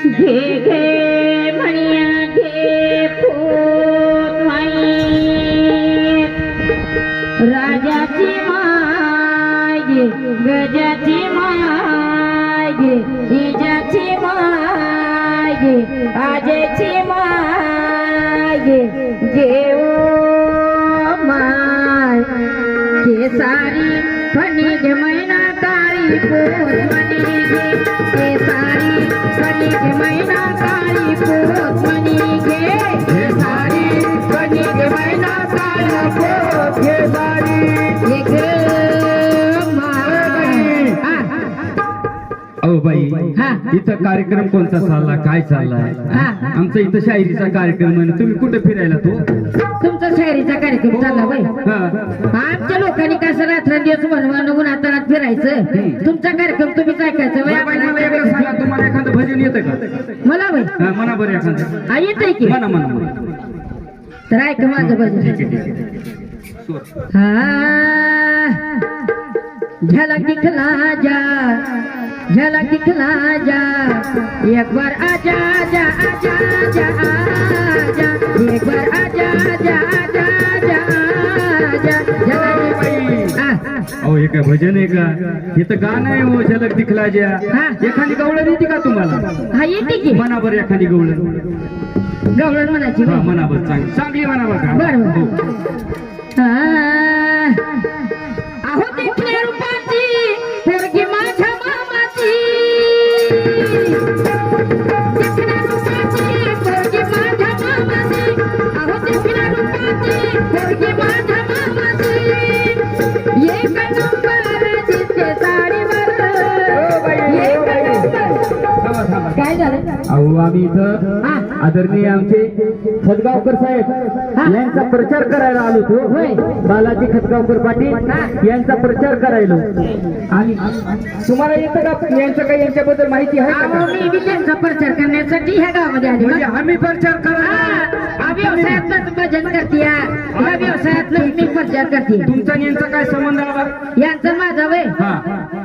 घे घे म्हणिया घे फूट माई राजाची माय घे गजाची माय घे इजाची माय घे आजेची माय घे घेऊ माय केसारी फणीग मैना काळी पोत मनी घे केसारी फणीग मैना काळी पोत मनी घे केसारी फणीग मैना काळी पोत केसारी घे अहो बाई इथं कार्यक्रम कोणता चालला काय चाललाय आमचा इथं शायरीचा कार्यक्रम आहे तुम्ही कुठे फिरायला तो तुमचा शायरीचा कार्यक्रम चालला बाई आमच्या लोकांनी कसं रात्रंदिवस बनवून उन्हातानात फिरायचं तुमचा कार्यक्रम तुम्हीच ऐकायचं बाई मला एकदा सांगा तुम्हाला एखादं भजन येतं का मला बाई म्हणा बरं एखादं हा येतंय की म्हणा म्हणा तर ऐक माझं भजन हा झलक दिखला जा झलक दिखला जा एक बार आजा आजा आजा आजा आजा एक बार आजा आजा आजा आजा आजा अहो हे काय भजन आहे का हे तर गाणं आहे हो झलक दिखला जा एखादी गवळण येते का तुम्हाला हा येते की म्हणा बरं एखादी गवळण गवळण म्हणायची म्हणा बरं चांगली म्हणा बरं बरं अहो देखण्या रूपाची पोरगी माझ्या मामाची देखण्या रूपाची पोरगी माझ्या मामाची अहो देखण्या रूपाची पोरगी माझ्या मामाची एक नंबर दिसते साडीवर काय झालं अहो आम्ही इथं आदरणीय आमचे खतगावकर साहेब यांचा प्रचार करायला आलो तो बालाजी खतगावकर पाटील यांचा प्रचार करायला आणि तुम्हाला येतं का यांचं काही यांच्याबद्दल माहिती आहे का मी बी त्यांचा प्रचार करण्यासाठी ह्या गावामध्ये आले म्हणजे आम्ही प्रचार करायला व्यवसायातलं भजन करते या व्यवसायातलं मी प्रचार करते तुमचा आणि यांचा काय संबंध आला यांचं माझं वय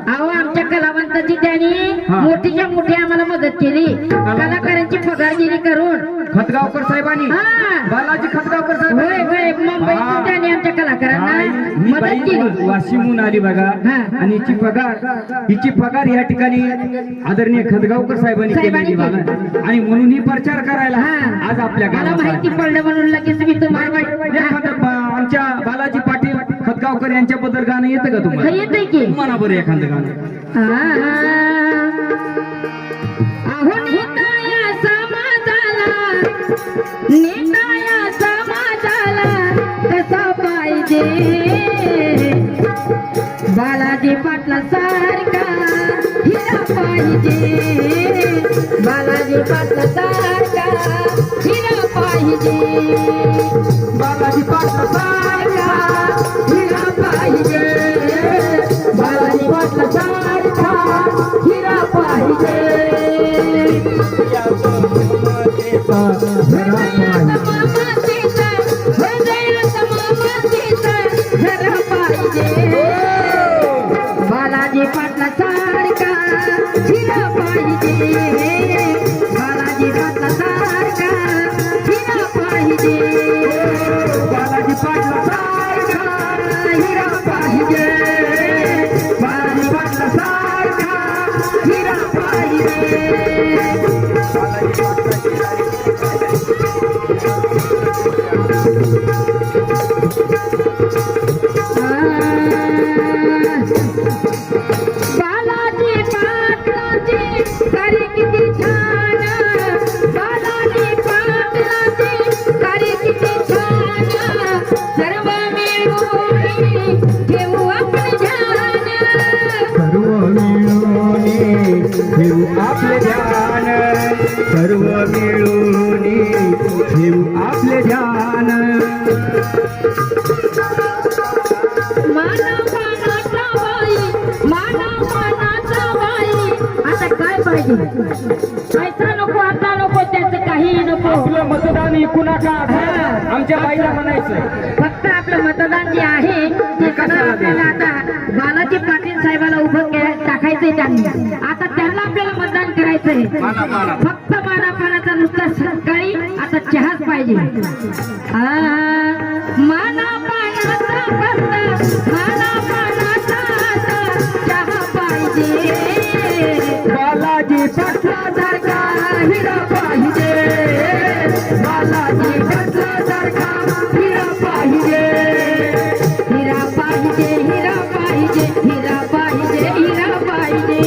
अहो आमच्या कलावंताची त्यांनी मोठीच्या मोठी आम्हाला मदत केली कलाकारांची पगारगिरी करून खतगावकर साहेबांनी बालाजी खतगावकर साहेब होय होय मुंबईतून त्यांनी आमच्या कलाकारांना मदत केली वाशिमहून आली बघा आणि हिची पगार या ठिकाणी आदरणीय खतगावकर साहेबांनी केलेली बघा आणि म्हणून ही प्रचार करायला आज आपल्या मला गावात माहिती पडलं म्हणून लगेच मी तुम्हाला आमच्या बालाजी पाटील खतगावकर यांच्याबद्दल गाणं येतं का तुम्हाला येतंय की म्हणा बरं एखादं गाणं अहो नेताया समाजाला नेताया समाजाला कसा पाहिजे बालाजी पाटला सारखा हिरा पाहिजे बालाजी पाटला सारखा हिरा पाहिजे बालाजी पाटला सारखा हिरा पाहिजे बालाजी पाटला सारखा हिरा पाहिजे बालाजी पाटला सारखा हिरा पाहिजे बालाजी पाटला सारखा हिरा पाहिजे बालाजी पाटला सारखा हिरा पाहिजे बालाजी पाटला सारखा हिरा पाहिजे बालाजी पाटलाची करी किती छान बालाजी पाटलाची करी किती छान सर्व मिळून ठेवू आपले ध्यान सर्व मिळून ठेवू आपले ध्यान सर्व मिळून ठेवू आपले ध्यान आता काय पाहिजे पैसा नको आता नको त्याचं काही नको आपलं मतदान इकू नका आमच्या बाईला म्हणायचं फक्त आपलं मतदान जे आहे ते कसं आपल्याला आता बालाजी पाटील साहेबाला उभं टाकायचंय त्यांनी आता त्यांना आपल्याला मतदान करायचंय. फक्त मानापानाचा नुसता सकाळी आता चहाच पाहिजे. मानापानाचा फक्त मानापानाचा आता चहा पाहिजे. बालाजी पटला सारखा हिरा पाहिजे. बालाजी पटला सारखा हिरा पाहिजे. हिरा पाहिजे, हिरा पाहिजे, हिरा पाहिजे, हिरा पाहिजे.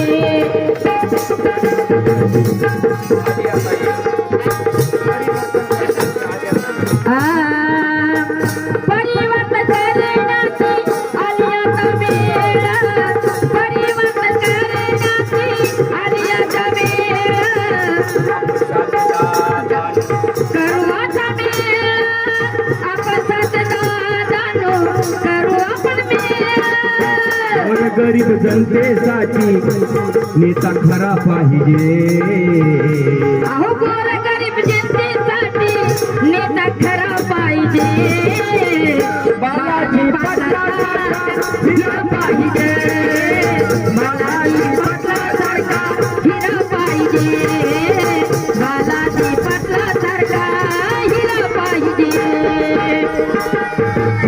परिवर्त करण्याची आली आता वेळ. परिवर्त करण्याची आली आता वेळ. करू आता मेळ. आपण सतदादानो करू आपण मेळ. मन गरीब जनतेसाठी नेता खरा पाहिजे. अहो गोर गरीब जनतेसाठी नेता खरा पाहिजे. बालाजी पटला सारखा हिरा पाहिजे. बालाजी